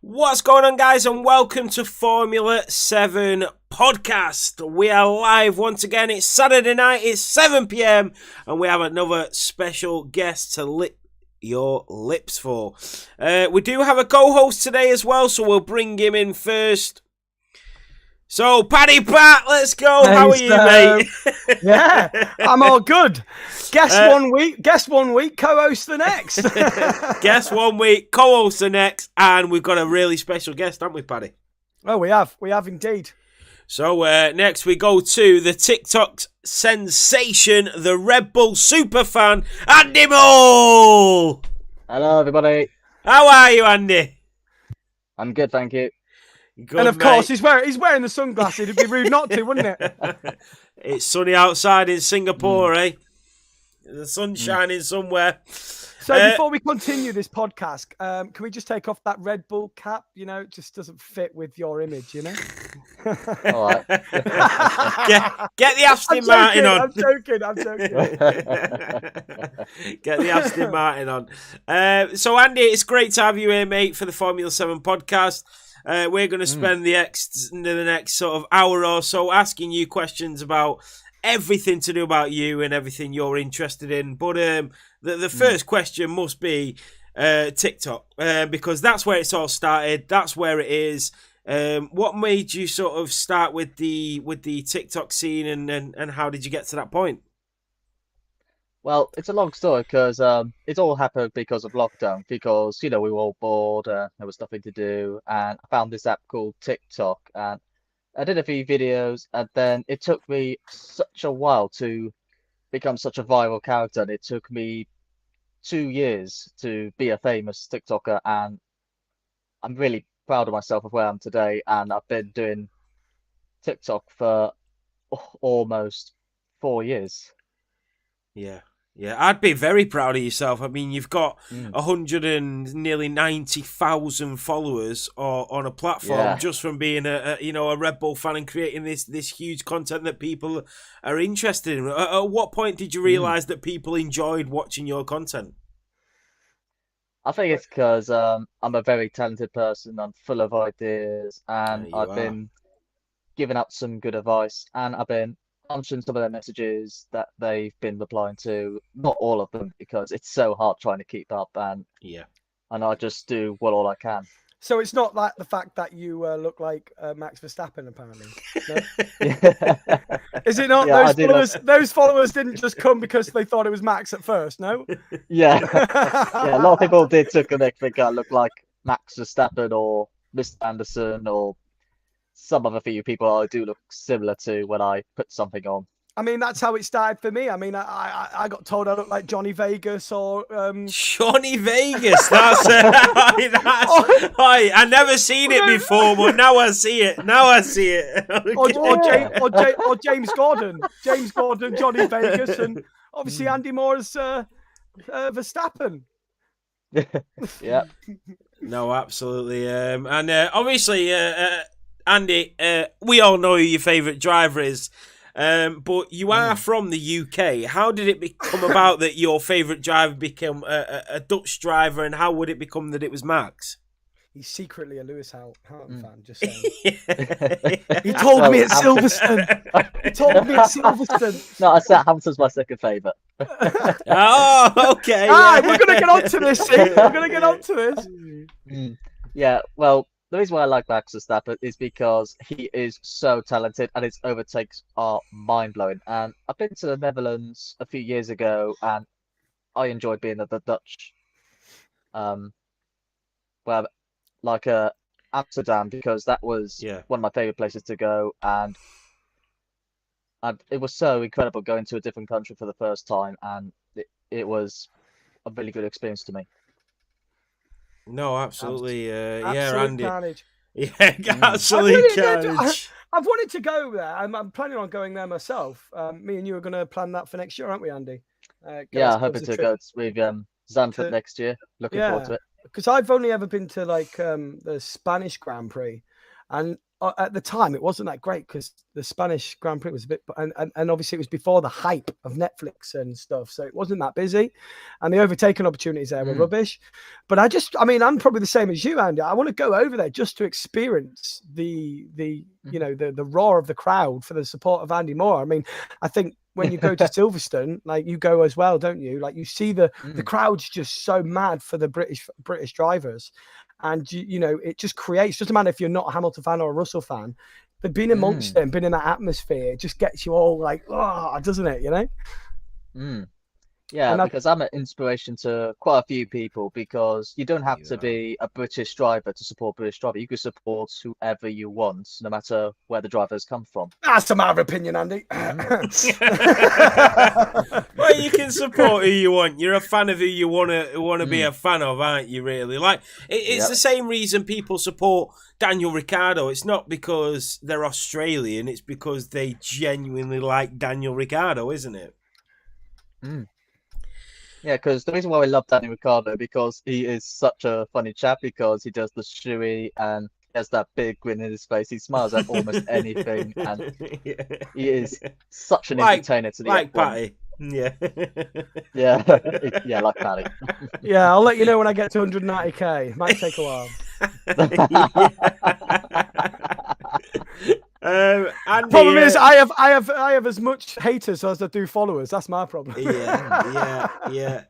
What's going on, guys, and welcome to Formula 7 podcast. We are live once again. It's Saturday night, it's 7 p.m, and we have another special guest to lick your lips for. We do have a co-host today as well, so we'll bring him in first. So, Paddy Pat, let's go. Hey, how are you, mate? Yeah, I'm all good. Guest 1 week, co-host the next. Guest 1 week, co-host the next, and we've got a really special guest, haven't we, Paddy? Oh, we have indeed. So next we go to the TikTok sensation, the Red Bull superfan, Andy Moore. Hello, everybody. How are you, Andy? I'm good, thank you. Good, and of mate. course, he's wearing the sunglasses. It'd be rude not to, wouldn't it? It's sunny outside in Singapore, eh? The sun's shining somewhere. So before we continue this podcast, can we just take off that Red Bull cap? You know, it just doesn't fit with your image, you know? All right. Get the Aston Martin on. I'm joking. Get the Aston Martin on. So, Andy, it's great to have you here, mate, for the Formula 7 podcast. We're going to spend the next sort of hour or so asking you questions about everything to do about you and everything you're interested in. But the first question must be TikTok, because that's where it's all started. That's where it is. What made you sort of start with the TikTok scene, and how did you get to that point? Well, it's a long story because it all happened because of lockdown. Because we were all bored, there was nothing to do, and I found this app called TikTok, and I did a few videos, and then it took me such a while to become such a viral character. And it took me 2 years to be a famous TikToker, and I'm really proud of myself of where I am today. And I've been doing TikTok for almost 4 years. Yeah, I'd be very proud of yourself. I mean, you've got 190,000 followers on a platform just from being a Red Bull fan and creating this huge content that people are interested in. At what point did you realise that people enjoyed watching your content? I think it's because I'm a very talented person. I'm full of ideas, and I've been giving out some good advice, and I've been answering some of their messages that they've been replying to. Not all of them, because it's so hard trying to keep up, and I just do all I can. So it's not like the fact that you look like Max Verstappen, apparently. No? Is it not? Those followers didn't just come because they thought it was Max at first, no? Yeah. A lot of people did think I look like Max Verstappen or Mr. Anderson or some other few people I do look similar to when I put something on. I mean, that's how it started for me. I mean, I got told I look like Johnny Vegas or... Johnny Vegas? I never seen it before, but now I see it. Or James Gordon. James Gordon, Johnny Vegas, and obviously Andy Moore as Verstappen. Yeah. No, absolutely. And obviously... Andy, we all know who your favourite driver is, but you are from the UK. How did it become about that your favourite driver became a Dutch driver, and how would it become that it was Max? He's secretly a Lewis Hamilton fan, just saying. He told me at Silverstone. No, I said Hamilton's my second favourite. Oh, okay. We're going to get on to this, We're going to get on to this. Yeah, well, the reason why I like Max Verstappen is because he is so talented and his overtakes are mind-blowing. And I've been to the Netherlands a few years ago, and I enjoyed being at the Dutch, Amsterdam, because that was one of my favourite places to go. And it was so incredible going to a different country for the first time, and it was a really good experience to me. No, absolutely. Absolute carnage. Yeah, absolute carnage. I've wanted to go there. I'm planning on going there myself. Me and you are going to plan that for next year, aren't we, Andy? I'm hoping to go with Zandvoort next year. Looking forward to it. Because I've only ever been to the Spanish Grand Prix, and at the time it wasn't that great because the Spanish Grand Prix was a bit, and obviously it was before the hype of Netflix and stuff, so it wasn't that busy, and the overtaking opportunities there were rubbish. But I mean, I'm probably the same as you, Andy. I want to go over there just to experience the the roar of the crowd for the support of Andy Moore. I mean, I think when you go to Silverstone, like you go as well, don't you? Like you see the crowd's just so mad for the British drivers. And it just creates, doesn't matter if you're not a Hamilton fan or a Russell fan, but being amongst them, being in that atmosphere, it just gets you all like, oh, doesn't it? Yeah, because I'm an inspiration to quite a few people, because you don't have to be a British driver to support British driver. You can support whoever you want, no matter where the drivers come from. That's a matter of opinion, Andy. Well, you can support who you want. You're a fan of who you want to be a fan of, aren't you, really? Like, it's the same reason people support Daniel Ricciardo. It's not because they're Australian, it's because they genuinely like Daniel Ricciardo, isn't it? Yeah, because the reason why we love Daniel Ricciardo, because he is such a funny chap, because he does the shoey and he has that big grin in his face. He smiles at almost anything, and he is such an entertainer to the like F1. Patty. Yeah. Yeah, like Patty. Yeah, I'll let you know when I get to 190k. Might take a while. Andy, problem is, I have as much haters as I do followers. That's my problem. Yeah.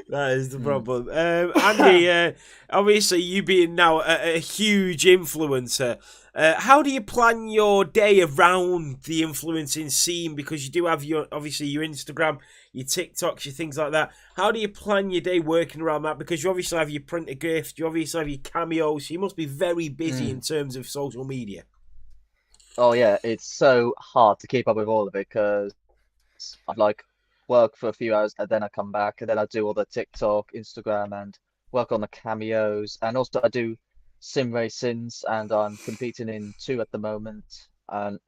That is the problem. Andy, obviously you being now a huge influencer, how do you plan your day around the influencing scene? Because you do have your Instagram, your TikToks, your things like that. How do you plan your day working around that? Because you obviously have your print a gift, you obviously have your cameos, so you must be very busy in terms of social media. Oh yeah, it's so hard to keep up with all of it, because I like work for a few hours and then I come back and then I do all the TikTok, Instagram, and work on the cameos, and also I do sim racings, and I'm competing in 2 at the moment. And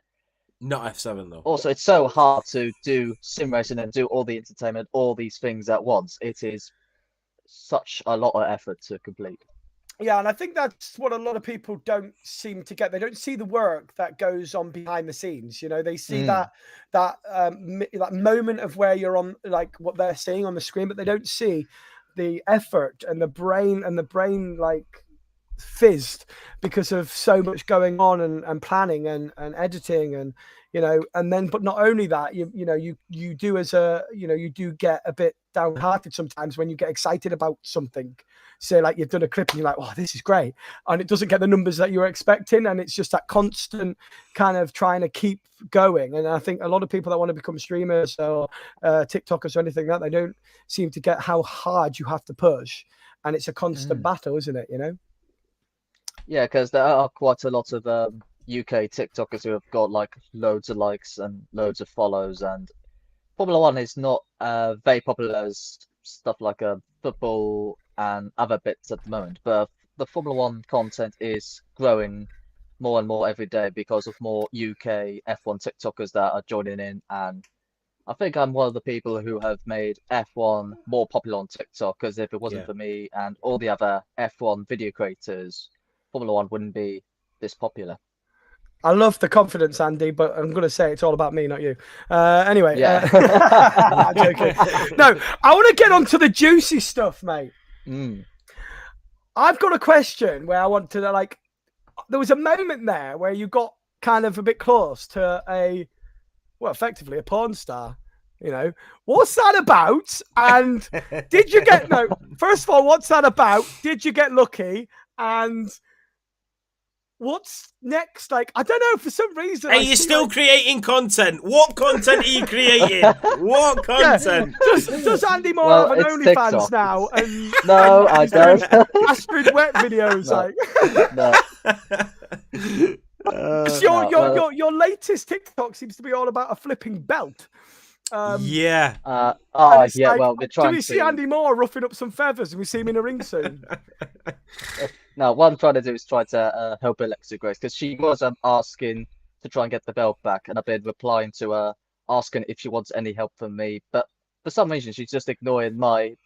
not F7 though. Also, it's so hard to do sim racing and do all the entertainment, all these things at once. It is such a lot of effort to complete. Yeah, and I think that's what a lot of people don't seem to get. They don't see the work that goes on behind the scenes. They see that moment of where you're on, like what they're seeing on the screen, but they don't see the effort and the brain like fizzed because of so much going on and planning and editing and and then, but not only that, you do as a you do get a bit downhearted sometimes when you get excited about something. Say like you've done a clip and you're like, oh, this is great, and it doesn't get the numbers that you were expecting, and it's just that constant kind of trying to keep going. And I think a lot of people that want to become streamers or TikTokers or anything like that, they don't seem to get how hard you have to push, and it's a constant battle, isn't it? Yeah, because there are quite a lot of UK TikTokers who have got like loads of likes and loads of follows, and Formula One is not very popular as stuff like football and other bits at the moment, but the Formula One content is growing more and more every day because of more UK F1 TikTokers that are joining in, and I think I'm one of the people who have made F1 more popular on TikTok, because if it wasn't for me and all the other F1 video creators, Formula One wouldn't be this popular. I love the confidence, Andy, but I'm going to say it's all about me, not you. Anyway, I'm joking. No, I want to get on to the juicy stuff, mate. I've got a question where I want to, like, there was a moment there where you got kind of a bit close to effectively a porn star. What's that about? And did you get, first of all, what's that about? Did you get lucky? And what's next? Like, I don't know, for some reason. Are you still creating content? What content are you creating? What content? Yeah. Does Andy Moore have an OnlyFans now? And, no, I don't. Astrid Wet videos, No. Your latest TikTok seems to be all about a flipping belt. Well, we're trying do we see Andy Moore roughing up some feathers and we see him in a ring soon? No, what I'm trying to do is try to help Alexa Grace, because she was asking to try and get the belt back, and I've been replying to her asking if she wants any help from me, but for some reason she's just ignoring my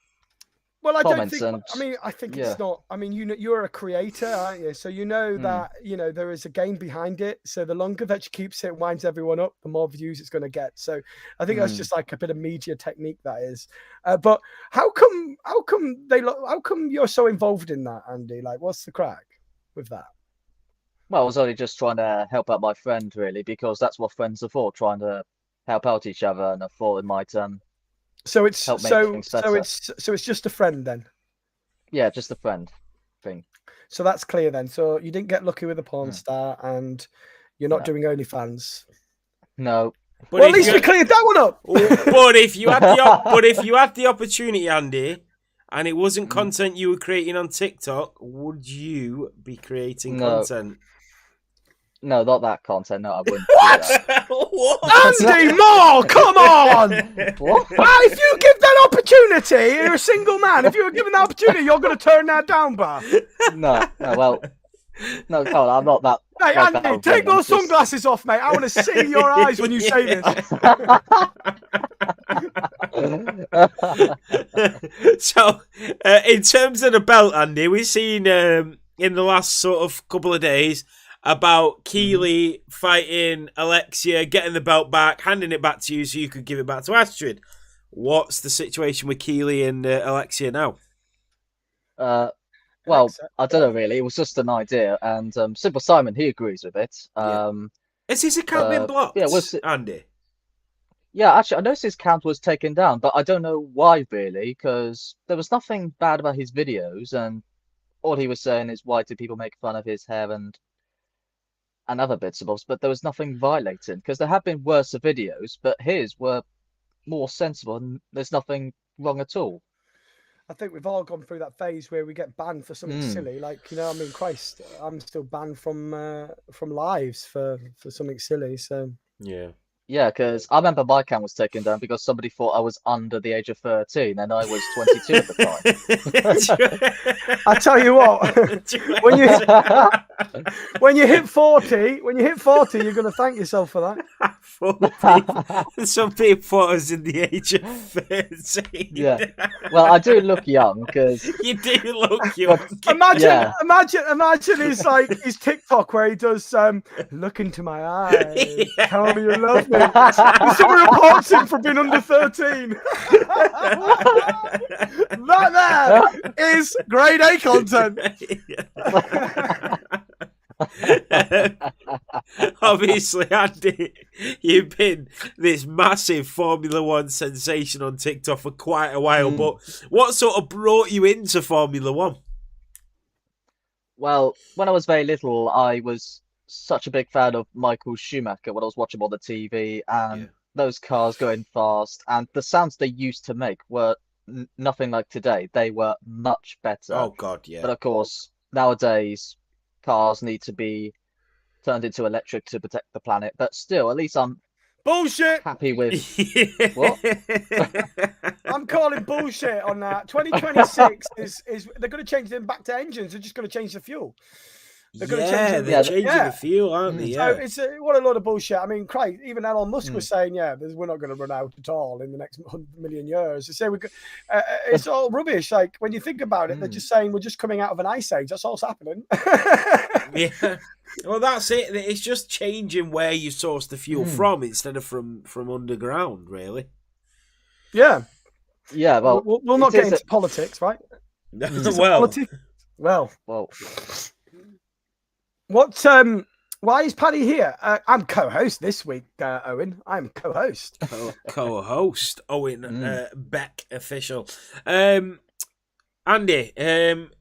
Well, I don't comments think. and I mean, I think yeah. it's not. I mean, you're a creator, aren't you? So you know Mm. that there is a game behind it. So the longer that you keeps it, winds everyone up, the more views it's going to get. So I think that's just like a bit of media technique, that is. But how come how come you're so involved in that, Andy? Like, what's the crack with that? Well, I was only just trying to help out my friend, really, because that's what friends are for, trying to help out each other, and I thought it might So it's help make things better. so it's just a friend then. Yeah, just a friend thing. So that's clear then. So you didn't get lucky with a porn star, and you're not No. doing OnlyFans. No. But Well, at least we cleared that one up. But if you had the opportunity, Andy, and it wasn't content you were creating on TikTok, would you be creating No. content? No, not that content. No, I wouldn't. What? What? Andy Moore, come on! What? If you give that opportunity, you're a single man. If you were given that opportunity, you're going to turn that down, bar. No, well, no, come on, I'm not that. Hey, like Andy, that take brilliant. those sunglasses off, mate. I want to see your eyes when you say this. So, in terms of the belt, Andy, we've seen in the last sort of couple of days about Keely fighting Alexia, getting the belt back, handing it back to you so you could give it back to Astrid. What's the situation with Keely and Alexia now? Well, Alexa. I don't know really. It was just an idea, and Simple Simon, he agrees with it. Has his account been blocked, yeah, we'll see. Andy? Yeah, actually, I noticed his count was taken down, but I don't know why really, because there was nothing bad about his videos, and all he was saying is why do people make fun of his hair and other bits and bobs, but there was nothing violating, because there have been worse videos, but his were more sensible, and there's nothing wrong at all. I think we've all gone through that phase where we get banned for something silly. Like, I mean, Christ, I'm still banned from lives for something silly. So Yeah. Yeah, because I remember my count was taken down because somebody thought I was under the age of 13 and I was 22 at the time. I tell you what, when you hit 40, you're going to thank yourself for that. Some people thought I was in the age of 13. Yeah. Well, I do look young because you do look young. Imagine his TikTok where he does look into my eyes, tell me you love me. And someone reports him for being under 13. That there is grade A content. Obviously, Andy, you've been this massive Formula One sensation on TikTok for quite a while, but what sort of brought you into Formula One? Well, when I was very little, I was such a big fan of Michael Schumacher when I was watching him on the TV, and those cars going fast, and the sounds they used to make were nothing like today. They were much better. Oh, God, yeah. But of course, nowadays, cars need to be turned into electric to protect the planet. But still, at least I'm bullshit happy with what? I'm calling bullshit on that. 2026 is they're going to change them back to engines. They're just going to change the fuel. They're changing the fuel, aren't they? Yeah. So it's what a lot of bullshit. I mean, Christ, even Elon Musk was saying, we're not going to run out at all in the next 100 million years. They say it's all rubbish. Like, when you think about it, they're just saying we're just coming out of an ice age. That's all's happening. Yeah. Well, that's it. It's just changing where you source the fuel from instead of from underground, really. Yeah. Yeah, well, we'll not get into politics, right? Well. What? Why is Paddy here? I'm co-host this week, Owen. I'm co-host. Co-host Owen Beck official. Andy,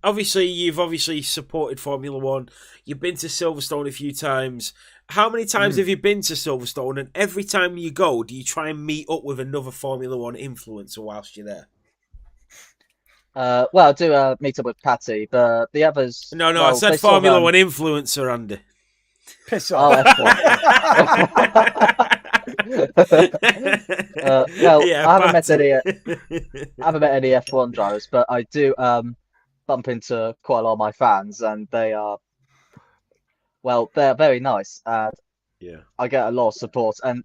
obviously you've supported Formula One. You've been to Silverstone a few times. How many times have you been to Silverstone? And every time you go, do you try and meet up with another Formula One influencer whilst you're there? Well, I do meet up with Patty, but the others... No, I said Formula One influencer, Andy. Piss off. I haven't met any F1 drivers, but I do bump into quite a lot of my fans, and they're very nice, and I get a lot of support. And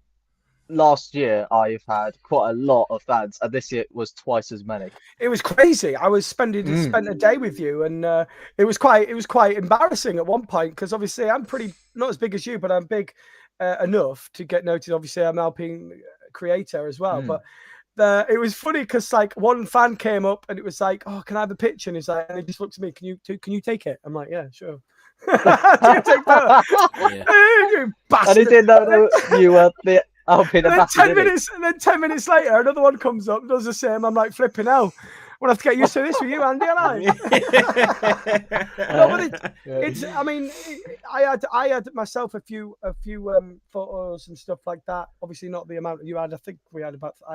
last year I've had quite a lot of fans, and this year it was twice as many. It was crazy. I was spent a day with you, and it was quite embarrassing at one point because obviously I'm pretty not as big as you, but I'm big enough to get noticed. Obviously, I'm an Alpine creator as well, but. It was funny because like one fan came up and it was like, "Oh, can I have a picture?" And he's like, and he just looked at me, "Can you take it?" I'm like, "Yeah, sure." Do you take that? You bastard. And he didn't know that you were the Alpine ambassador. And then 10 minutes later, another one comes up, does the same. I'm like, flipping hell. We'll have to get used to this with you, Andy, and I. No, but it's. I mean, I had myself a few photos and stuff like that. Obviously, not the amount you had. I think I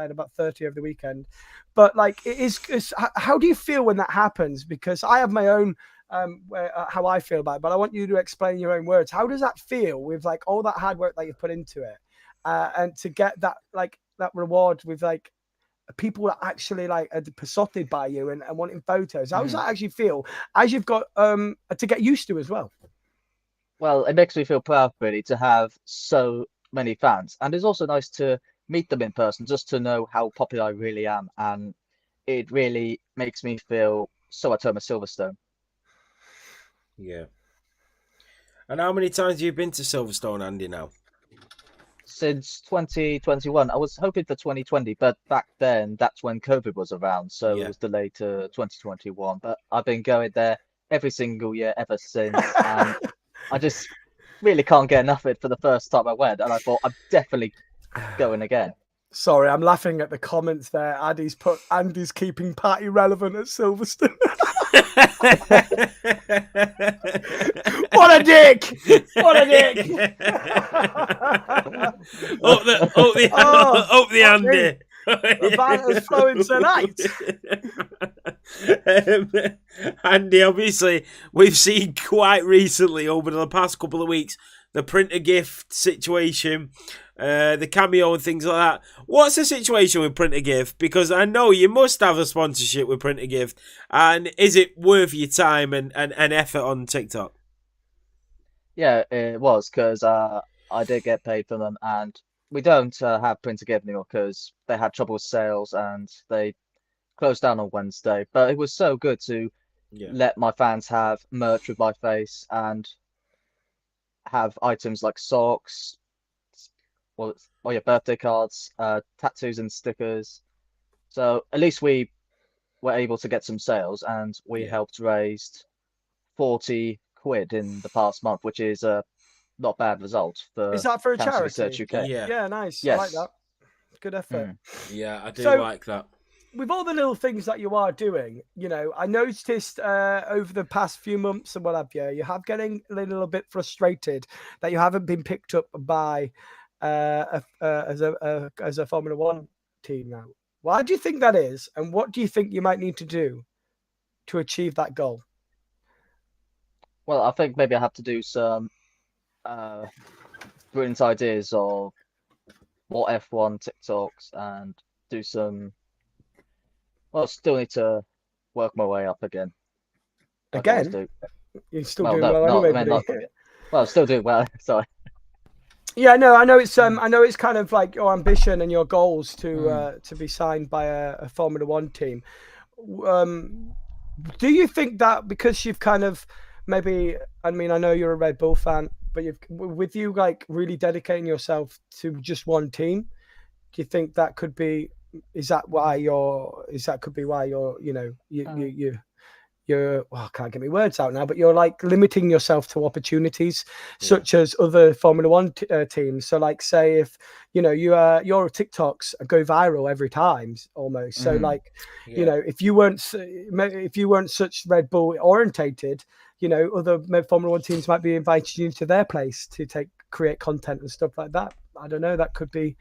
had about 30 over the weekend. But like, it's how do you feel when that happens? Because I have my own how I feel about it, but I want you to explain your own words. How does that feel with like all that hard work that you put into it, and to get that reward with like people that actually like are besotted by you and wanting photos? How does that actually feel as you've got to get used to as well? Well, it makes me feel proud really to have so many fans, and it's also nice to meet them in person just to know how popular I really am, and it really makes me feel so at home at Silverstone. Yeah. And how many times have you been to Silverstone, Andy, now? Since 2021. I was hoping for 2020, but back then that's when COVID was around, so it was delayed to 2021. But I've been going there every single year ever since, and I just really can't get enough of it for the first time I went, and I thought I'm definitely going again. Sorry, I'm laughing at the comments there. Andy's keeping Patty relevant at Silverstone. What a dick! What a dick! Up the Andy. The banter's flowing tonight. Andy, obviously, we've seen quite recently over the past couple of weeks the printer gift situation, the cameo and things like that. What's the situation with printer gift? Because I know you must have a sponsorship with printer gift, and is it worth your time and effort on TikTok? Yeah, it was because I did get paid from them, and we don't have printer gift anymore because they had trouble with sales and they closed down on Wednesday. But it was so good to let my fans have merch with my face and have items like socks, birthday cards, tattoos and stickers. So at least we were able to get some sales, and we helped raise 40 quid in the past month, which is a not bad result for Is that for a Cancer charity? Research UK. Yeah, nice. Yes. I like that. Good effort. Yeah, I do So- like that. With all the little things that you are doing, you know, I noticed over the past few months and what have you have getting a little bit frustrated that you haven't been picked up by as a Formula One team now. Why do you think that is, and what do you think you might need to do to achieve that goal? Well, I think maybe I have to do some brilliant ideas of more F1 TikToks and do some. Well, still need to work my way up again. like I always Again, do. you're still Well, doing no, well no, anyway. I mean, buddy. well, still doing well. Sorry. Yeah, no, I know it's kind of like your ambition and your goals to be signed by a Formula One team. Do you think that because you've kind of maybe, I mean, I know you're a Red Bull fan, but with you like really dedicating yourself to just one team, do you think that could be? Is that could be why you're well, I can't get my words out now, but you're like limiting yourself to opportunities such as other Formula One teams. So like say if your TikToks go viral every time almost. So like if you weren't such Red Bull orientated, other Formula One teams might be inviting you to their place to create content and stuff like that. I don't know, that could be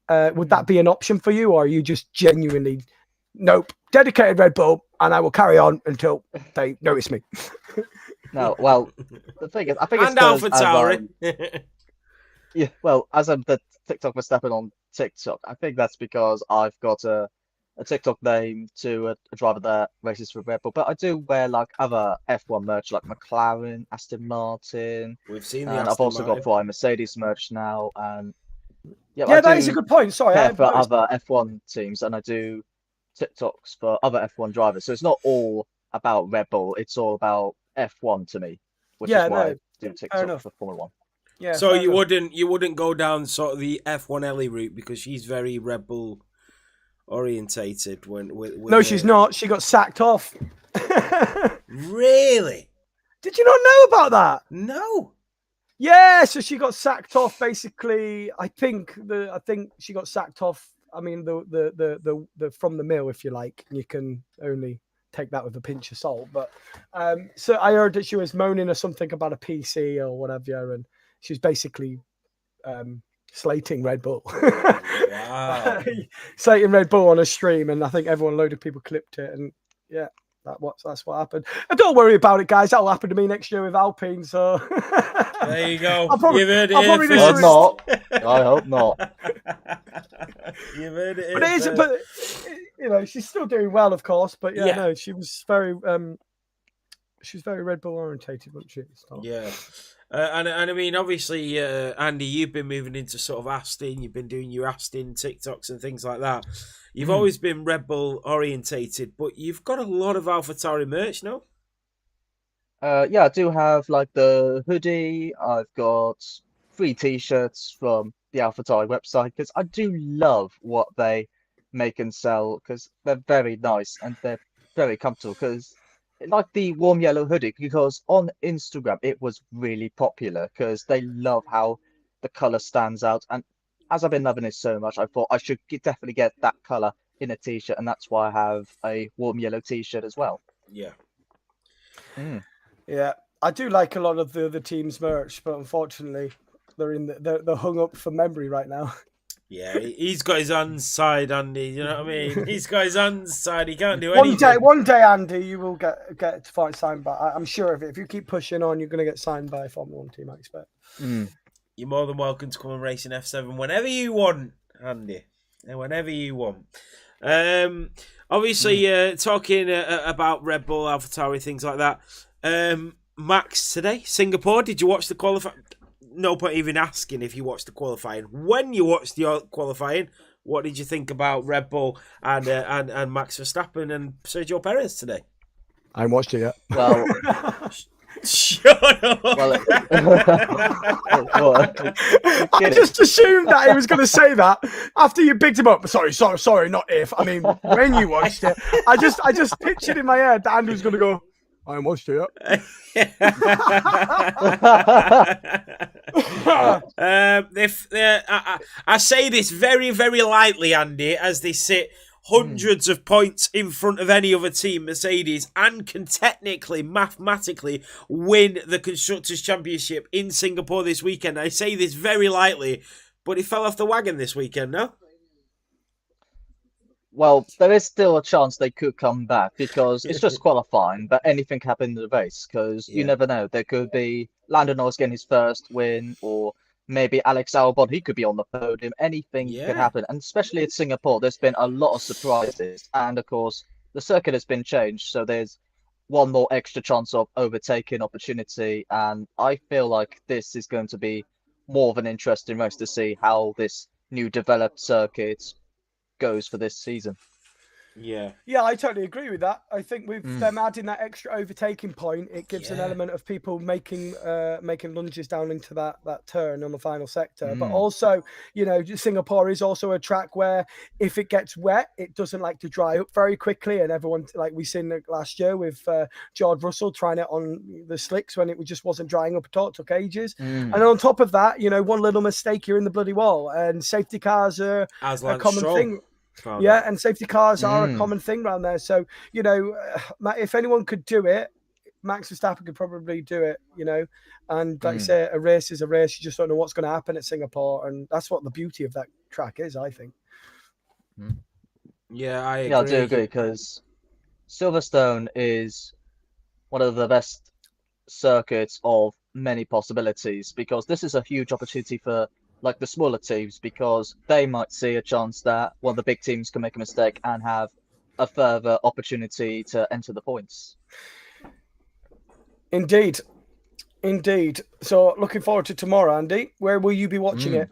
would that be an option for you, or are you just genuinely nope, dedicated Red Bull, and I will carry on until they notice me? No, well, the thing is, I think it's And Alpha 'cause Tauri. yeah, well, as I'm the TikTok Verstappen on TikTok, I think that's because I've got a TikTok name to a driver that races for Red Bull. But I do wear like other F1 merch, like McLaren, Aston Martin, We've seen the and I've Aston also Martin. got Ferrari Mercedes merch now, and Yeah, I Yeah, that is a do good point. Sorry, care I've for noticed. other F1 teams, and I do TikToks for other F1 drivers. So it's not all about Red Bull. It's all about F1 to me, which is Yeah, why no, I do fair TikTok enough. for Formula One. Yeah, So fair enough. you wouldn't go down sort of the F1 Ellie route because she's very Red Bull orientated with No, she's her. not. She got sacked off. Really? Did you not know about that? No. Yeah, so she got sacked off. Basically, I think she got sacked off. I mean, the from the mill, if you like. You can only take that with a pinch of salt. But so I heard that she was moaning or something about a PC or whatever, and she was basically slating Red Bull. Wow. Slating Red Bull on a stream, and I think a load of people clipped it, and yeah. That's what happened. And don't worry about it, guys. That'll happen to me next year with Alpine. So There you go. You've heard it I'll here probably do first. Not. I hope not. You've heard it But here it is, first. but you know, she's still doing well, of course. But yeah, Yeah. no, she was very Red Bull orientated, wasn't she? At the start? Yeah. And I mean, obviously, Andy, you've been moving into sort of Aston. You've been doing your Aston TikToks and things like that. You've always been Red Bull orientated, but you've got a lot of AlphaTauri merch, no? Yeah, I do have like the hoodie. I've got 3 t-shirts from the AlphaTauri website because I do love what they make and sell because they're very nice and they're very comfortable. Because like the warm yellow hoodie, because on Instagram it was really popular because they love how the color stands out. And as I've been loving it so much, I thought I should definitely get that color in a t-shirt, and that's why I have a warm yellow t-shirt as well. Yeah. Mm. Yeah, I do like a lot of the other teams' merch, but unfortunately, they're hung up for memory right now. Yeah, he's got his hands tied, Andy. You know what I mean? He's got his hands tied. He can't do anything. One day, Andy, you will get to find signed by. I'm sure of it. If you keep pushing on, you're going to get signed by a Formula One team, I expect. Mm. You're more than welcome to come and race in F7 whenever you want, Andy. Whenever you want. Obviously, talking about Red Bull, AlphaTauri, things like that. Max today, Singapore. Did you watch the qualifying? No point even asking if you watched the qualifying. When you watched the qualifying, what did you think about Red Bull and Max Verstappen and Sergio Perez today? I haven't watched it yet. Well, shut up. well, I just assumed that he was going to say that after you picked him up. Sorry, not if. I mean, when you watched it, I just pictured in my head that Andrew's going to go, I haven't watched it yet. I say this very, very lightly, Andy, as they sit hundreds of points in front of any other team, Mercedes, and can technically, mathematically, win the Constructors' Championship in Singapore this weekend. I say this very lightly, but he fell off the wagon this weekend, no? Well, there is still a chance they could come back because it's just qualifying, but anything can happen in the race because you never know. There could be Lando Norris getting his first win, or maybe Alex Albon, he could be on the podium. Anything could happen, and especially at Singapore, there's been a lot of surprises. And of course, the circuit has been changed, so there's one more extra chance of overtaking opportunity. And I feel like this is going to be more of an interesting race to see how this new developed circuit goes for this season. Yeah, I totally agree with that. I think with them adding that extra overtaking point, it gives an element of people making lunges down into that turn on the final sector. But also, you know, Singapore is also a track where if it gets wet, it doesn't like to dry up very quickly. And everyone, like we seen last year with George Russell trying it on the slicks when it just wasn't drying up at all, it took ages. And on top of that, you know, one little mistake, you're in the bloody wall. And safety cars are a common thing. And safety cars are a common thing around there. So, you know, if anyone could do it, Max Verstappen could probably do it, you know. And like you say, a race is a race. You just don't know what's going to happen at Singapore. And that's what the beauty of that track is, I think. Yeah, I agree. Yeah, I do agree because Silverstone is one of the best circuits of many possibilities because this is a huge opportunity for like the smaller teams because they might see a chance that one of the big teams can make a mistake and have a further opportunity to enter the points. Indeed. So looking forward to tomorrow, Andy. Where will you be watching it?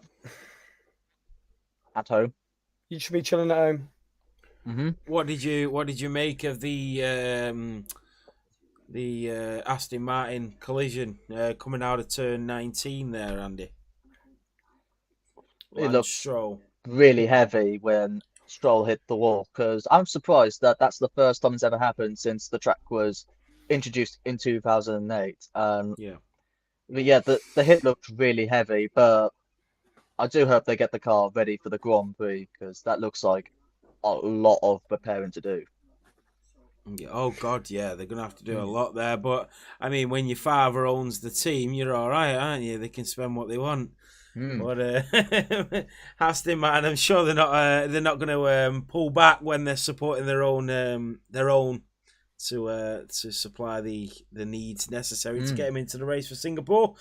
at home. You should be chilling at home. Mm-hmm. What did you make of the Aston Martin collision coming out of turn 19 there, Andy? It Lance looked Stroll. really heavy when Stroll hit the wall, because I'm surprised that that's the first time it's ever happened since the track was introduced in 2008. Yeah. But yeah, the hit looked really heavy, but I do hope they get the car ready for the Grand Prix, because that looks like a lot of preparing to do. Yeah, oh God, yeah, they're gonna have to do a Mm. lot there. But I mean, when your father owns the team, you're all right, aren't you? They can spend what they want. Mm. But Aston Martin, I'm sure they're not going to pull back when they're supporting their own to supply the needs necessary to get him into the race for Singapore.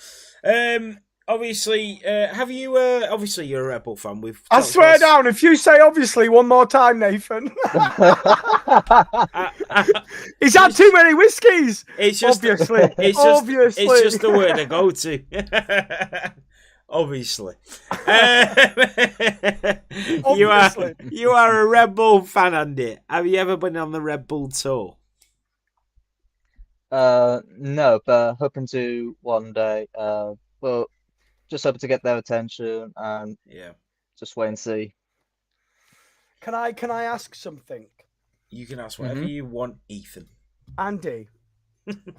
Obviously, have you? Obviously, you're a Red Bull fan. I swear down, if you say obviously one more time, Nathan. He's had too many whiskies. It's just obviously. It's just the word I go to. Obviously. You are a Red Bull fan, Andy. Have you ever been on the Red Bull tour? No, but hoping to one day. Well, just hoping to get their attention and just wait and see. Can I ask something? You can ask whatever you want, Ethan. Andy,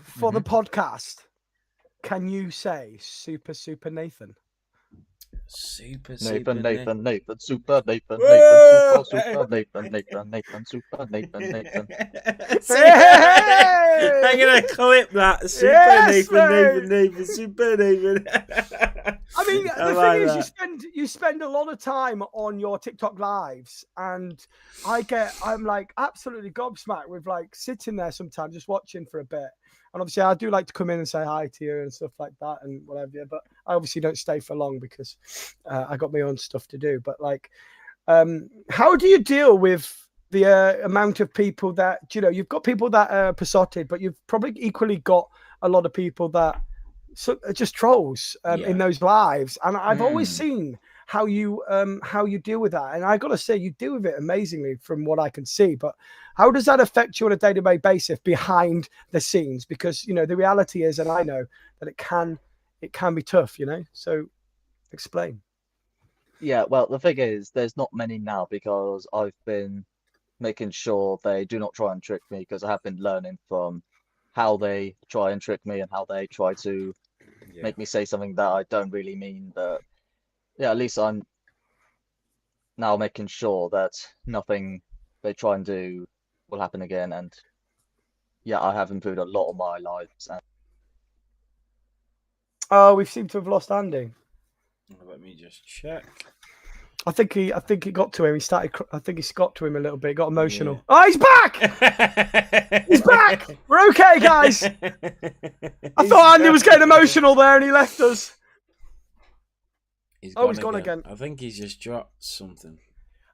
for the podcast, can you say Super Nathan? Super Nathan, Nathan. Super Nathan, Whoa! Super Nathan, Super Nathan. I'm gonna clip that. Super Nathan, Super Nathan. I mean, the thing is, you spend a lot of time on your TikTok lives, and I'm like absolutely gobsmacked with like sitting there sometimes just watching for a bit. And obviously, I do like to come in and say hi to you and stuff like that and whatever. But I obviously don't stay for long because I got my own stuff to do. But like, how do you deal with the amount of people that, you've got people that are besotted, but you've probably equally got a lot of people that are just trolls in those lives. And I've always seen how you deal with that. And I got to say, you deal with it amazingly from what I can see. But how does that affect you on a day-to-day basis behind the scenes? Because, the reality is, and I know that it can be tough, so explain. Yeah, well, the thing is, there's not many now because I've been making sure they do not try and trick me, because I have been learning from how they try and trick me and how they try to make me say something that I don't really mean. But yeah, at least I'm now making sure that nothing they try and do will happen again. And yeah, I have improved a lot of my lives. Oh, we seem to have lost Andy. Let me just check. I think it got to him. I think he got to him a little bit. He got emotional. Yeah. Oh, he's back! He's back! We're okay, guys. I thought Andy was getting emotional there and he left us. He's gone again. I think he's just dropped something.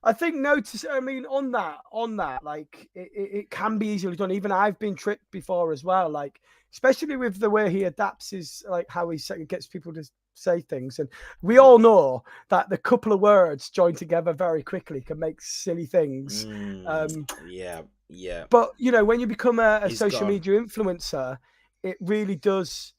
I think on that, like it can be easily done. Even I've been tricked before as well. Like, especially with the way he adapts his, like how he gets people to say things. And we all know that the couple of words joined together very quickly can make silly things. Yeah. But, when you become a social media influencer, it really does.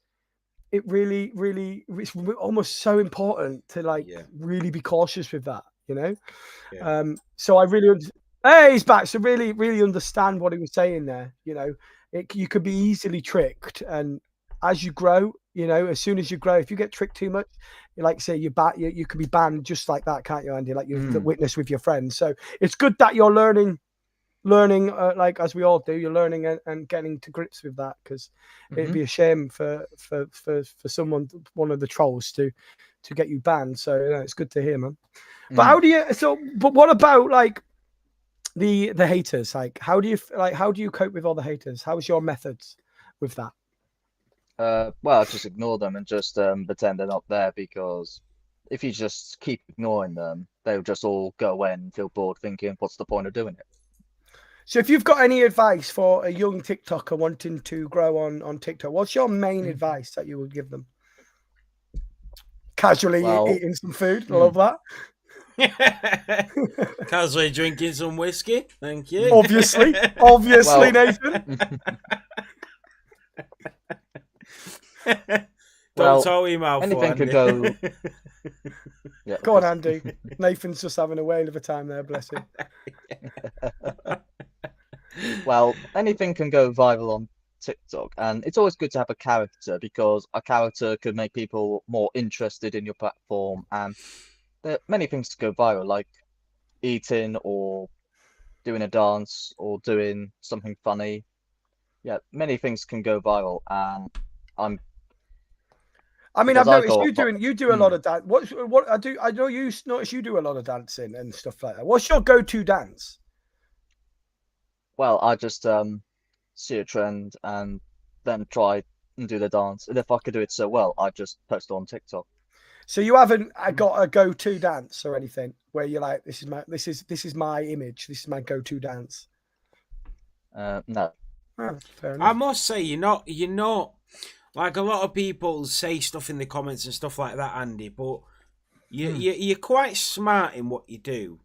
It really, it's almost so important to really be cautious with that, Yeah. So I really, hey, he's back. So really, really understand what he was saying there. You could be easily tricked, and as you grow, as soon as you grow, if you get tricked too much, like say you could be banned just like that, can't you, Andy? Like you've witnessed with your friends. So it's good that you're learning, like as we all do, you're learning and getting to grips with that, because it'd be a shame for someone, one of the trolls, to get you banned. So it's good to hear, man. But how do you? But what about like the haters? Like, how do you cope with all the haters? How's your methods with that? Well, just ignore them and just pretend they're not there, because if you just keep ignoring them, they'll just all go away and feel bored, thinking, what's the point of doing it? So if you've got any advice for a young TikToker wanting to grow on TikTok, what's your main advice that you would give them? Casually eating some food. I love that. Casually drinking some whiskey. Thank you. Obviously, Well, Nathan. Don't tell your mouth. anything could go. Yeah, Go on, Andy. Nathan's just having a whale of a time there, bless him. Well, anything can go viral on TikTok, and it's always good to have a character because a character could make people more interested in your platform. And there are many things to go viral, like eating or doing a dance or doing something funny. Yeah, many things can go viral, and I'm I mean, because I've I noticed got you do a lot of dance. What I know you notice you do a lot of dancing and stuff like that. What's your go-to dance? well, I just see a trend and then try and do the dance. And if I could do it so well, I just post it on TikTok. So you haven't got a go-to dance or anything where you're like, this is my image, this is my go-to dance. No. Oh, fair I enough. must say, you're not like a lot of people say stuff in the comments and stuff like that, Andy. But you're quite smart in what you do,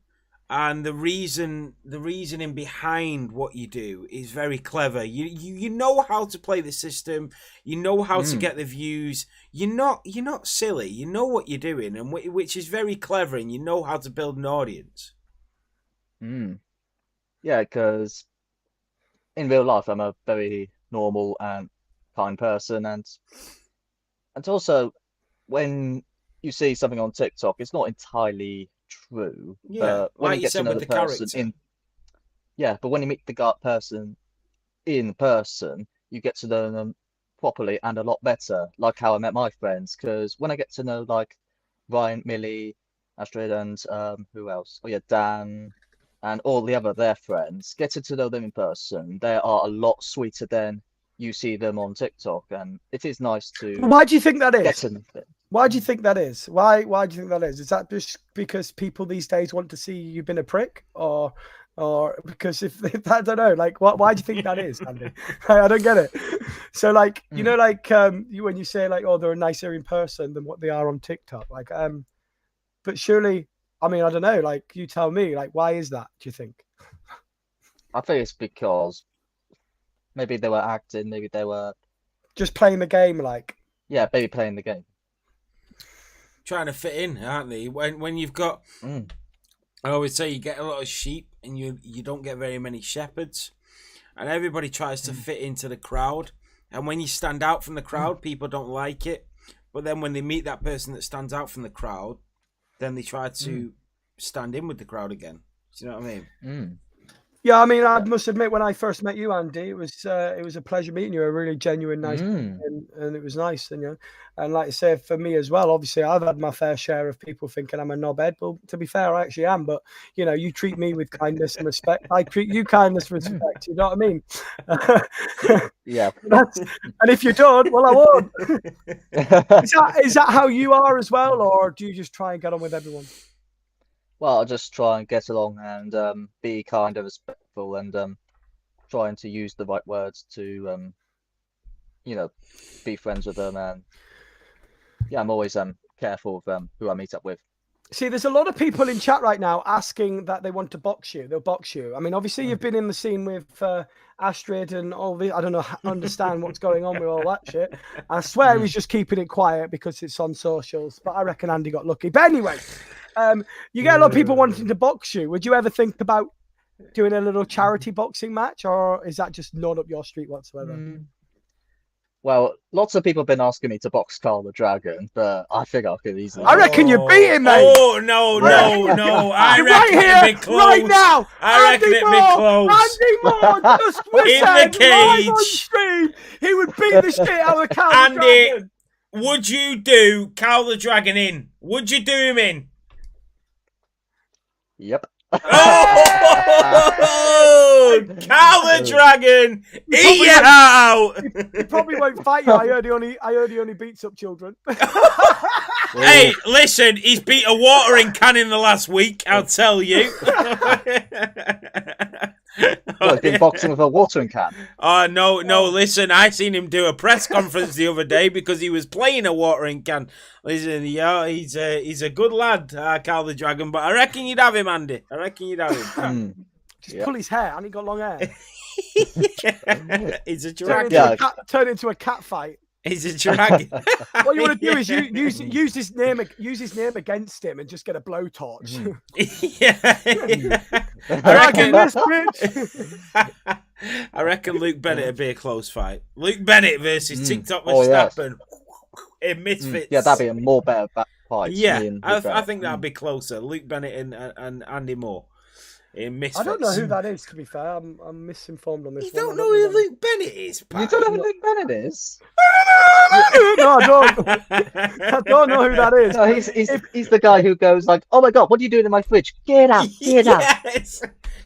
and the reasoning behind what you do is very clever. You know how to play the system. You know how to get the views. You're not silly. You know what you're doing, and which is very clever. And you know how to build an audience. Yeah, because in real life, I'm a very normal and kind person, and also when you see something on TikTok, it's not entirely true. Yeah, But when like you you get to said know with the the person character. but when you meet the person in person, you get to know them properly and a lot better, like how I met my friends. Because when I get to know like Ryan, Millie, Astrid, and who else? Oh yeah, Dan, and all the other their friends, getting to know them in person, they are a lot sweeter than you see them on TikTok, and it is nice to Why do you think that get is? to know them. Why do you think that is? Why do you think that is? Is that just because people these days want to see you've been a prick, or because if I don't know, like why do you think that is, Andy? I don't get it. So like you know, like when you say like, oh, they're nicer in person than what they are on TikTok, like but surely, I mean, I don't know, like you tell me, like why is that? Do you think? I think it's because maybe they were acting, maybe they were Just playing the game, like. maybe playing the game. Trying to fit in, aren't they? When you've got, I always say you get a lot of sheep and you don't get very many shepherds, and everybody tries to fit into the crowd. And when you stand out from the crowd, people don't like it. But then when they meet that person that stands out from the crowd, then they try to stand in with the crowd again. Do you know what I mean? Yeah, I mean, I must admit, when I first met you, Andy, it was a pleasure meeting you. A really genuine, nice, and it was nice. And and like I say, for me as well, obviously, I've had my fair share of people thinking I'm a knobhead. But to be fair, I actually am. But you treat me with kindness and respect. I treat you kindness and respect. You know what I mean? Yeah. And if you don't, well, I won't. Is that how you are as well, or do you just try and get on with everyone? Well, I'll just try and get along and be kind and respectful and trying to use the right words to be friends with them. And yeah, I'm always careful of who I meet up with. See, there's a lot of people in chat right now asking that they want to box you. They'll box you. I mean, obviously, you've been in the scene with Astrid and all the. I don't know, understand what's going on with all that shit. I swear he's just keeping it quiet because it's on socials. But I reckon Andy got lucky. But anyway, you get a lot of people wanting to box you. Would you ever think about doing a little charity boxing match, or is that just not up your street whatsoever? Well, lots of people have been asking me to box Carl the Dragon, but I think I could easily. I reckon you beat him, mate. Oh, no. I reckon right here, it'd be close. right now. I reckon it'd be close. Andy Moore just In the live on cage. stream. He would beat the shit out of Cal the Andy, Dragon. would you do Cal the Dragon in? Would you do him in? Yep. Oh, Cal the Dragon, eat your heart out. He probably won't fight you. I heard he only beats up children. Hey, listen, he's beat a watering can in the last week, I'll tell you. Well, he's been boxing with a watering can. Oh no! Listen, I seen him do a press conference the other day because he was playing a watering can. Listen, yeah, he's a good lad, Carl the Dragon. But I reckon you'd have him, Andy. I reckon you'd have him. Just pull his hair, and he got long hair. He's a dragon. Turn into a cat fight. He's a dragon. What you want to do is use his name against him and just get a blowtorch. I reckon Luke Bennett would be a close fight. Luke Bennett versus TikTok Verstappen in Misfits. Yeah, that'd be a more better fight. Yeah, I think that'd be closer. Luke Bennett and Andy Moore. I don't know who that is, to be fair. I'm misinformed on this. You don't know who Luke Bennett is, Pat? You don't know who Luke Bennett is? No, I don't. I don't know who that is. No, he's the guy who goes like, "Oh my god, what are you doing in my fridge? Get out! Get out!"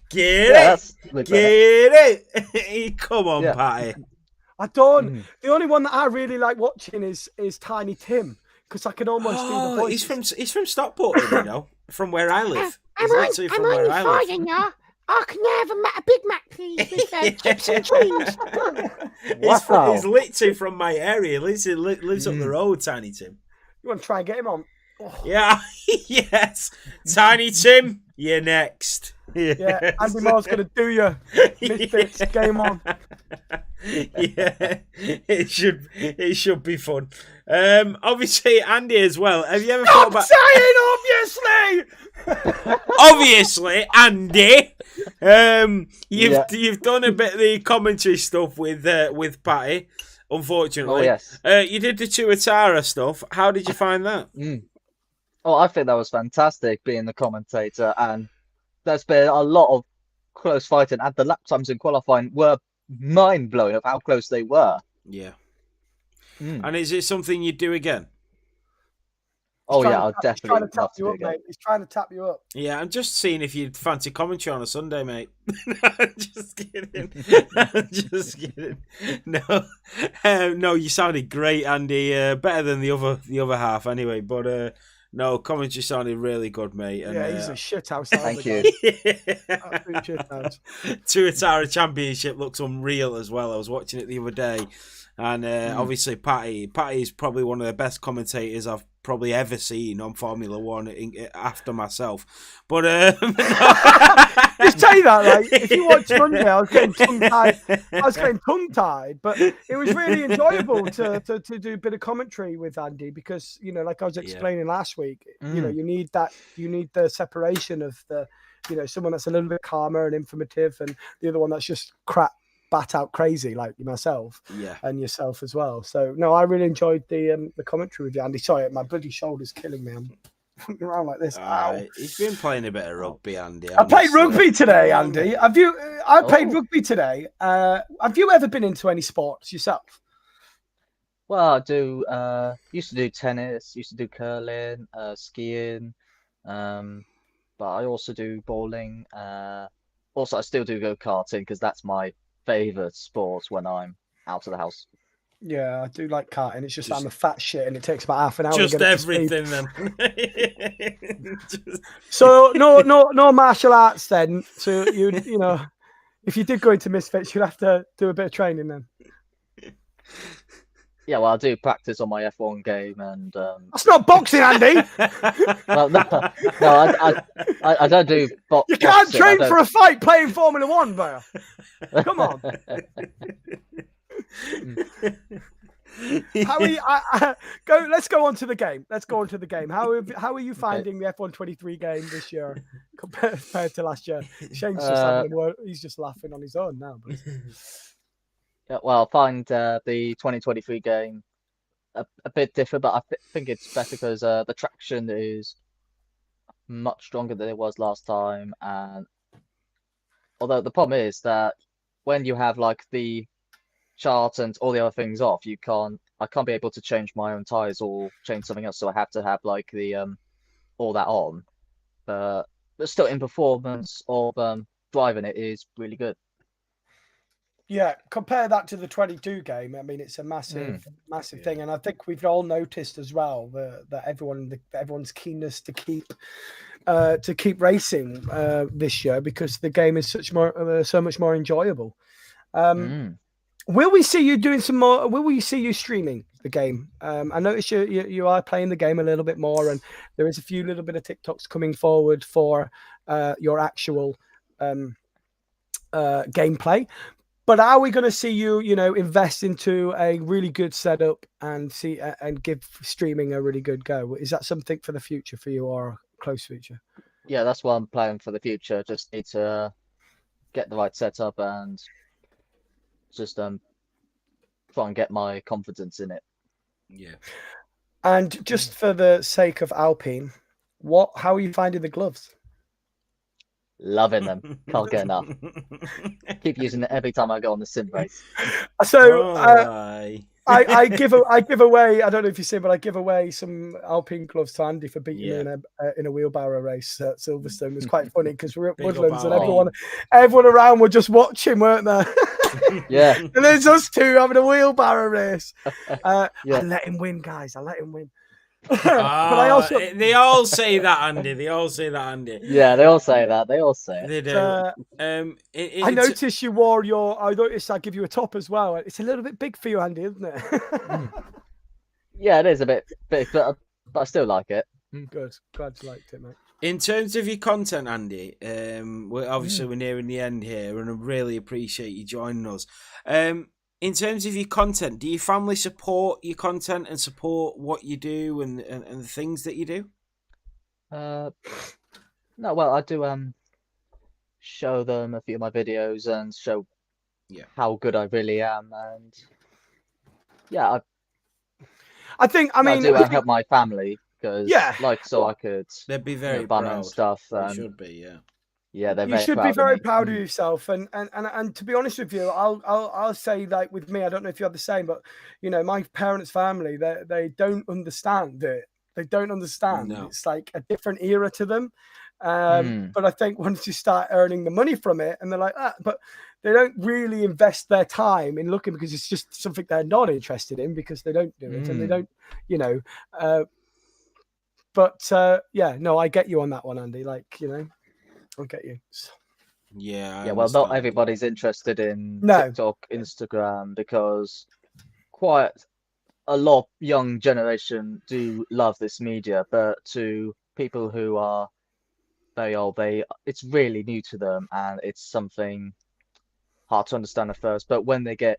Get it! Come on, Patty. I don't. The only one that I really like watching is Tiny Tim, because I can almost do the voice. He's from Stockport, you know, from where I live. I'm on Friday now. I can have a Big Mac, please, with chips and cheese. He's literally from my area. Lives up the road, Tiny Tim. You want to try and get him on? Oh. Yeah, yes. Tiny Tim, you're next. Yeah, Andy Moore's going to do your Misfits. Game on. Yeah, it should be fun. Obviously, Andy as well. Have you ever thought about saying obviously, Andy? You've done a bit of the commentary stuff with Patty. Unfortunately, oh yes. You did the Tuatara stuff. How did you find that? Oh, I think that was fantastic being the commentator, and there's been a lot of close fighting, and the lap times in qualifying were mind blowing of how close they were. Yeah. And is it something you'd do again? Oh yeah, I'll definitely love to do it again. He's trying to tap you up. Yeah, I'm just seeing if you'd fancy commentary on a Sunday, mate. Just kidding. I'm just kidding. No, you sounded great, Andy. Better than the other half, anyway. But no, commentary sounded really good, mate. And, yeah, he's a shithouse. Thank you. Absolute shithouse. Tuatara Championship looks unreal as well. I was watching it the other day. And obviously, Patty is probably one of the best commentators I've probably ever seen on Formula One after myself. But just tell you that, like, if you watch Monday, I was getting tongue-tied, but it was really enjoyable to do a bit of commentary with Andy because, you know, like I was explaining last week, you know, you need the separation of the, you know, someone that's a little bit calmer and informative, and the other one that's just bat out crazy like myself and yourself as well. So no, I really enjoyed the commentary with you, Andy. Sorry, my bloody shoulder's killing me. I'm fucking around like this. He's been playing a bit of rugby, Andy. I played rugby today, Andy. I played rugby today. Have you ever been into any sports yourself? Well, I do. Used to do tennis, used to do curling, skiing, but I also do bowling. Also, I still do go karting because that's my favorite sports when I'm out of the house. Yeah, I do like karting. It's just I'm a fat shit and it takes about half an hour. Just to get everything then. So no martial arts then. So you know, if you did go into Misfits, you'd have to do a bit of training then. Yeah, well, I do practice on my F1 game, and that's not boxing, Andy. Well, no, I don't do boxing. You can't train for a fight playing Formula One, bro. Come on. How are you, let's go on to the game. How are you finding the F1 23 game this year compared to last year? Shane's just he's just laughing on his own now. But... Yeah, well, I find the 2023 game a bit different, but I think it's better because the traction is much stronger than it was last time. And although the problem is that when you have like the chart and all the other things off, I can't be able to change my own tires or change something else, so I have to have like the all that on. But still, in performance of driving it is really good. Yeah, compare that to the 22 game. I mean, it's a massive thing, and I think we've all noticed as well that everyone's keenness to keep to keep racing this year because the game is so much more enjoyable. Will we see you doing some more? Will we see you streaming the game? I noticed you are playing the game a little bit more, and there is a few little bit of TikToks coming forward for your actual gameplay. But are we going to see you, invest into a really good setup and give streaming a really good go? Is that something for the future for you or close future? Yeah, that's what I'm planning for the future. Just need to get the right setup and just try and get my confidence in it. Yeah. And just for the sake of Alpine, how are you finding the gloves? Loving them. Can't get enough. Keep using it every time I go on the sim race. So I give away. I don't know if you see, but I give away some Alpine gloves to Andy for beating me in a wheelbarrow race at Silverstone. It was quite funny because we were at Woodlands and everyone around were just watching, weren't they? Yeah. And there's us two having a wheelbarrow race. I let him win, guys. I let him win. But I also they all say that, Andy. Yeah, they all say that. They all say it. They do. I noticed you wore I noticed I give you a top as well. It's a little bit big for you, Andy, isn't it? Yeah, it is a bit big, but I still like it. Good. Glad you liked it, mate. In terms of your content, Andy, we're nearing the end here, and I really appreciate you joining us. In terms of your content, do your family support your content and support what you do and the things that you do? No, well, I do show them a few of my videos and show how good I really am, and I do help my family because I could they'd be very fun proud and stuff. They should be, Yeah, you should be very proud of yourself, and to be honest with you, I'll say, like, with me, I don't know if you have the same, but my parents' family, they don't understand it. They don't understand. No. It's like a different era to them. But I think once you start earning the money from it, and they're like that, but they don't really invest their time in looking because it's just something they're not interested in because they don't do it and they don't, I get you on that one, Andy. Like, I'll get you. Yeah. Well, not everybody's interested in TikTok, Instagram, because quite a lot of young generation do love this media, but to people who are very old, it's really new to them, and it's something hard to understand at first. But when they get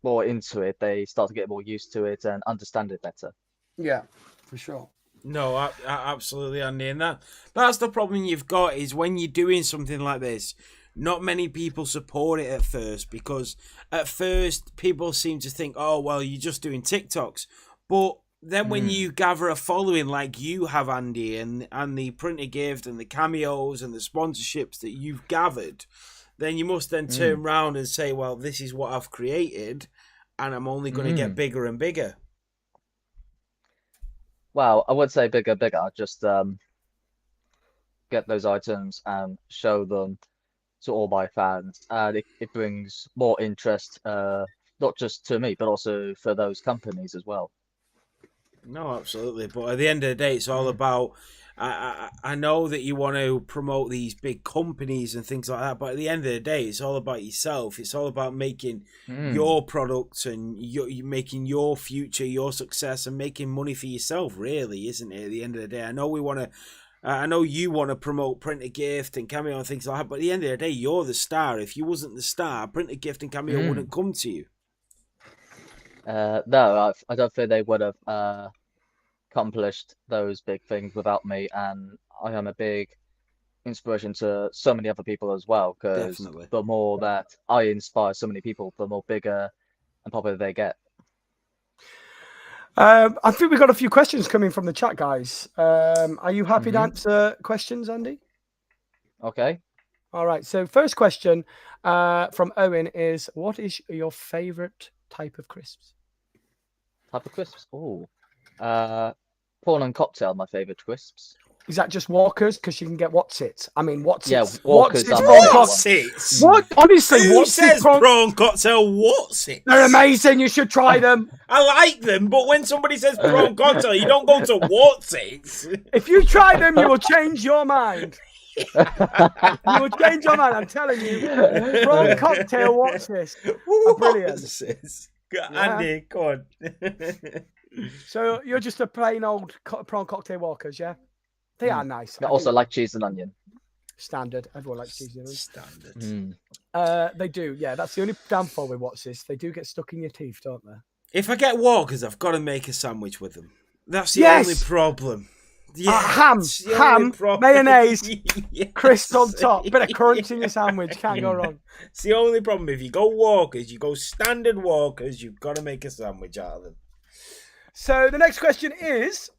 more into it, they start to get more used to it and understand it better. Yeah, for sure. No, absolutely, Andy. And that's the problem you've got is when you're doing something like this, not many people support it at first because at first people seem to think, oh, well, you're just doing TikToks. But then when you gather a following like you have, Andy, and the printed gift and the cameos and the sponsorships that you've gathered, then you must then turn around and say, well, this is what I've created and I'm only going to get bigger and bigger. Well, I would say bigger. I'd just get those items and show them to all my fans, and it brings more interest, not just to me, but also for those companies as well. No, absolutely. But at the end of the day, it's all about. I know that you want to promote these big companies and things like that, but at the end of the day, it's all about yourself. It's all about making your products and you making your future, your success, and making money for yourself. Really, isn't it? At the end of the day, I know we want to. I know you want to promote Printed Gift and Cameo and things like that, but at the end of the day, you're the star. If you wasn't the star, Printed Gift and Cameo wouldn't come to you. No, I don't think they would have accomplished those big things without me, and I am a big inspiration to so many other people as well, because the more that I inspire so many people, the more bigger and popular they get. I think we've got a few questions coming from the chat, guys. Are you happy to answer questions, Andy? Okay. All right. So first question from Owen is, what is your favorite type of crisps? Type of crisps? Oh, prawn and cocktail, my favorite crisps. Is that just walkers? Because you can get what's it? I mean, what's Yeah, it? walkers What's are it? my Prawn What's cocktails. it? What? Honestly, Who what's says it? prawn cocktail? What's it? They're amazing. You should try them. I like them, but when somebody says prawn cocktail, you don't go to what's it. If you try them, you will change your mind. You will change your mind. I'm telling you. Prawn cocktail. What's this? Are brilliant. What's this? Yeah. Andy, come on. So you're just a plain old prawn cocktail walkers, yeah? They are nice. I also like cheese and onion. Standard. Everyone likes cheese and onion. Standard. They do, yeah. That's the only downfall with what's this. They do get stuck in your teeth, don't they? If I get walkers, I've got to make a sandwich with them. That's the Yes! only problem. Yeah, ham, it's the only problem. mayonnaise, Yes. crisp on top, bit of crunch in your sandwich. Can't go wrong. It's the only problem. If you go walkers, you go standard walkers, you've got to make a sandwich out of them. So the next question is,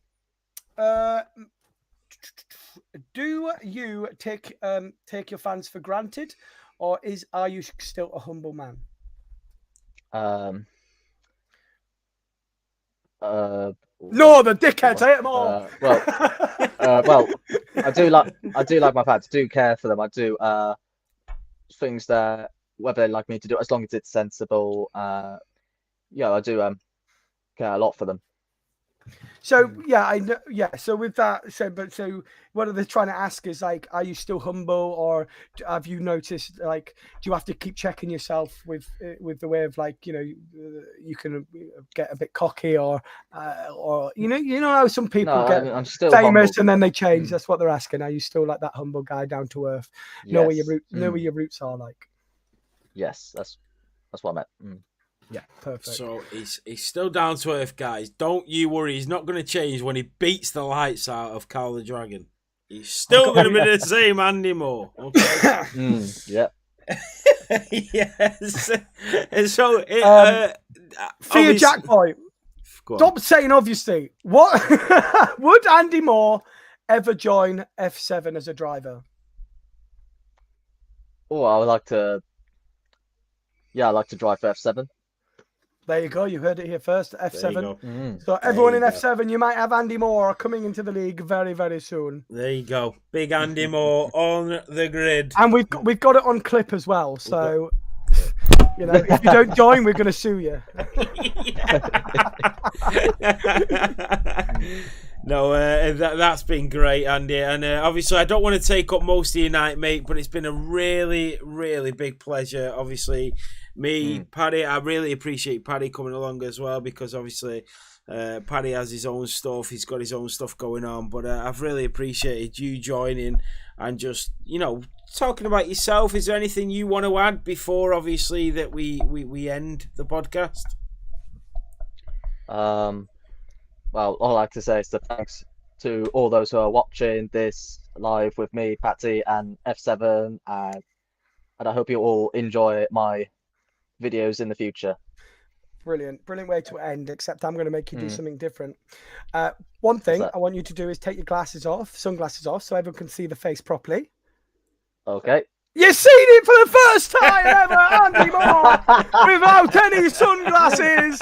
do you take your fans for granted, or are you still a humble man? No, the dickheads. I hate them all. Well, I do like my fans. I do care for them. I do things that whether they like me to do, as long as it's sensible. Yeah, I do care a lot for them. So yeah, I know. Yeah, so with that, so what they're trying to ask is like, are you still humble, or have you noticed like, do you have to keep checking yourself with the way of like, you know, you can get a bit cocky, or you know how some people get I'm still famous humble. and then they change. That's what they're asking. Are you still like that humble guy, down to earth? Know where your know where your roots are like. Yes, that's what I meant. Yeah, perfect. So he's still down to earth, guys. Don't you worry. He's not going to change when he beats the lights out of Carl the Dragon. He's still going to be the same Andy Moore. Okay. Yeah. Yes. And so, Fear Jack Boy. Stop saying obviously. What would Andy Moore ever join F7 as a driver? Oh, I would like to. Yeah, I like to drive for F7. There you go. You heard it here first. F7. So There everyone you in go. F7, you might have Andy Moore coming into the league very, very soon. There you go. Big Andy Moore on the grid. And we've got it on clip as well. So you know, if you don't join, we're going to sue you. No, that's been great, Andy. And obviously, I don't want to take up most of your night, mate, but it's been a really, really big pleasure. Obviously, me, Paddy, I really appreciate Paddy coming along as well, because obviously Paddy has his own stuff. He's got his own stuff going on. But I've really appreciated you joining and just, you know, talking about yourself. Is there anything you want to add before, obviously, that we end the podcast? Well, all I like to say is that thanks to all those who are watching this live with me, Patty, and F7, and I hope you all enjoy my videos in the future. Brilliant way to end, except I'm going to make you do something different. One thing I want you to do is take your sunglasses off, so everyone can see the face properly. Okay. You've seen it for the first time ever, Andy Moore, without any sunglasses.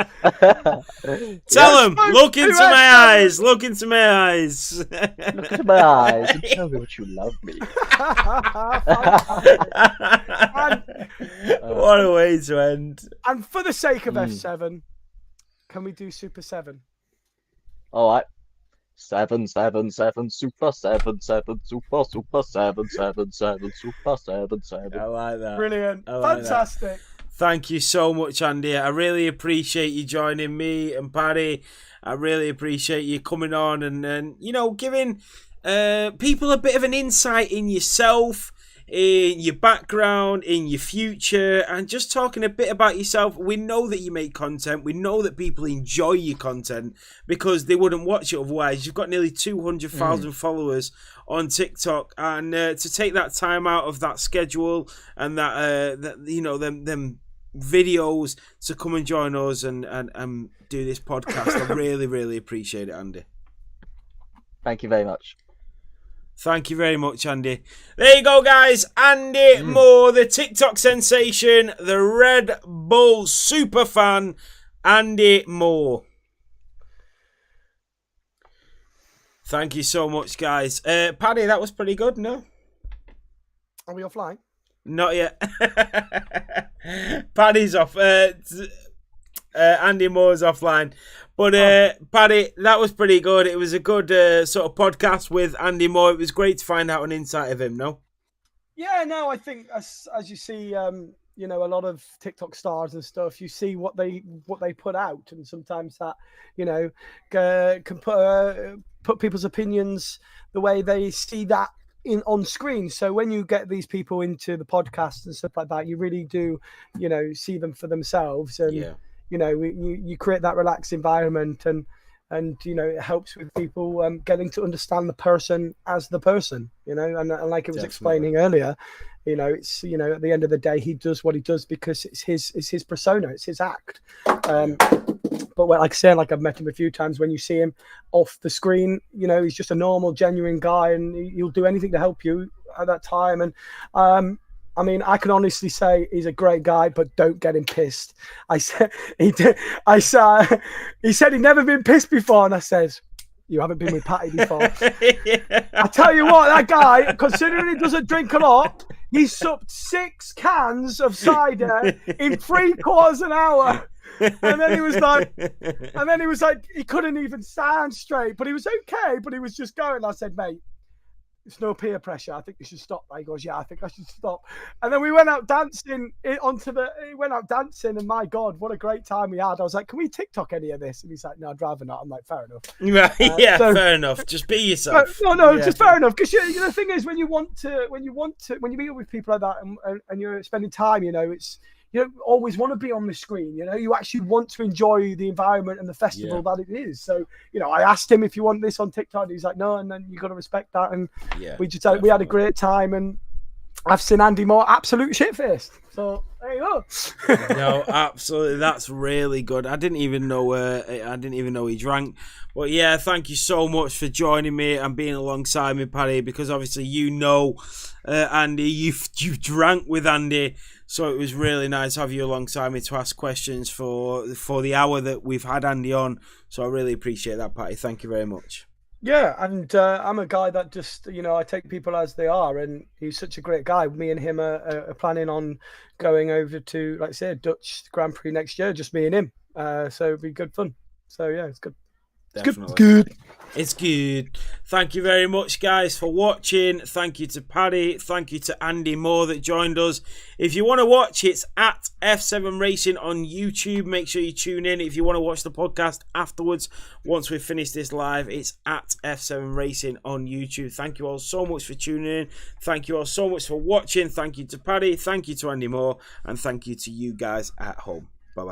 Tell him, look into my eyes. Look into my eyes. Look into my eyes and tell me what you love me. What a way to end. And for the sake of F7, can we do Super 7? All right. 7, 7, 7, Super 7, 7, Super 7, 7, 7, Super 7, 7. I like that. Brilliant. Like Fantastic. That. Thank you so much, Andy. I really appreciate you joining me and Paddy. I really appreciate you coming on and you know, giving people a bit of an insight in yourself, in your background, in your future, and just talking a bit about yourself. We know that you make content. We know that people enjoy your content because they wouldn't watch it otherwise. You've got nearly 200,000 followers on TikTok, and to take that time out of that schedule and that you know, them videos to come and join us and do this podcast, I really, really appreciate it, Andy. Thank you very much. Thank you very much, Andy. There you go, guys. Andy Moore, the TikTok sensation, the Red Bull super fan, Andy Moore. Thank you so much, guys. Paddy, that was pretty good, no? Are we offline? Not yet. Paddy's off. Andy Moore's offline. But Paddy, that was pretty good. It was a good sort of podcast with Andy Moore. It was great to find out an insight of him, no? Yeah, no, I think as you see, you know, a lot of TikTok stars and stuff, you see what they put out, and sometimes that, you know, can put people's opinions the way they see that on screen. So when you get these people into the podcast and stuff like that, you really do, you know, see them for themselves, and you know, you create that relaxed environment, and you know, it helps with people getting to understand the person as the person, you know, and like it was explaining earlier, you know, it's, you know, at the end of the day, he does what he does because it's his persona, it's his act. But like I said, like I've met him a few times, when you see him off the screen, you know, he's just a normal, genuine guy, and he'll do anything to help you at that time. And I mean, I can honestly say he's a great guy, but don't get him pissed. I said he said he'd never been pissed before, and I said, you haven't been with Patty before. I tell you what, that guy, considering he doesn't drink a lot, he supped 6 cans of cider in 3/4 an hour. And then he was like, he couldn't even stand straight, but he was okay, but he was just going. I said, mate, it's no peer pressure. I think you should stop. He goes, yeah, I think I should stop. And then we went out dancing and my God, what a great time we had. I was like, can we TikTok any of this? And he's like, no, I'd rather not. I'm like, fair enough. Fair enough. Just be yourself. Just fair enough. Because you know, the thing is, when you meet up with people like that and you're spending time, you know, it's, you don't always want to be on the screen, you know, you actually want to enjoy the environment and the festival that it is. So, you know, I asked him if you want this on TikTok, and he's like, no, and then you got to respect that. And we had a great time, and I've seen Andy Moore absolute shit-faced. So there you go. No, absolutely, that's really good. I didn't even know he drank. But yeah, thank you so much for joining me and being alongside me, Paddy, because obviously you know Andy, you've drank with Andy. So it was really nice to have you alongside me to ask questions for the hour that we've had Andy on. So I really appreciate that, Patty. Thank you very much. Yeah, and I'm a guy that just, you know, I take people as they are, and he's such a great guy. Me and him are planning on going over to, like I said, Dutch Grand Prix next year, just me and him. So it'll be good fun. So yeah, it's good. Definitely. It's good. Thank you very much, guys, for watching. Thank you to Paddy. Thank you to Andy Moore that joined us. If you want to watch, it's at F7 Racing on YouTube. Make sure you tune in. If you want to watch the podcast afterwards, once we've finished this live, it's at F7 Racing on YouTube. Thank you all so much for tuning in. Thank you all so much for watching. Thank you to Paddy. Thank you to Andy Moore. And thank you to you guys at home.